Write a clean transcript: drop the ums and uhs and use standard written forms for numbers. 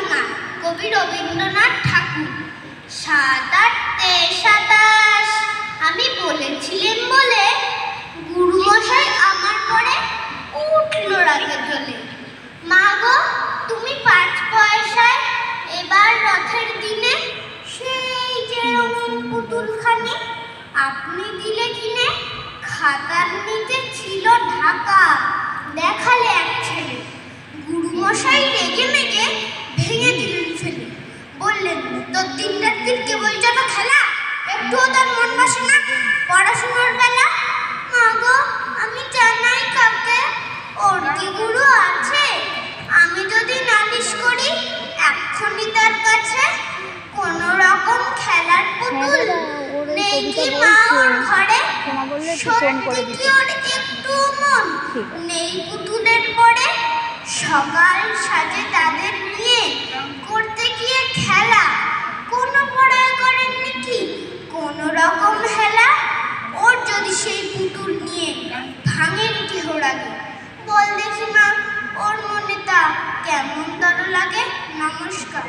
ভাঙা কবি রবীন্দ্রনাথ ঠাকুর। ৭ ৮ ২৭ আমি বলেছিলেন বলে গুরুমশাই আমার পরে উঠল রাগে জ্বলে। মা গো, তুমি ৫ পয়সায় এবার রথের দিনে সেই যে রঙিন পুতুলখানি আপনি দিলে কিনে, খাতার নিচে ছিল ঢাকা, দেখালে এক ছেলে। গুরুমশাই রেগে মেগে ভেঙে দিলেন ফেলে। বললেন, তোর দিন রাত্রির কেবল যত খেলা, একটুও তার মন বসে না পড়াশোনার বেলা। মা গো, আমি জানাই কাকে, ওর কি গুরু আছে? আমি যদি নালিশ করি এক্ষুনি তার কাছে, কোন রকম খেলার পুতুল নেই কি মা ওর ঘরে? সত্যি কি ওর একটু মন নেই পুতুলের পরে? সকাল সাজে তাদের নিয়ে করতে গিয়ে খেলা, কোনো পড়ায় করেননি কি কোন রকম হেলা? ওর যদি সেই পুতুল নিয়ে ভাঙেন কেহ রাগে, বল দেখি মা ওর মনে তা কেমন দর লাগে? নমস্কার।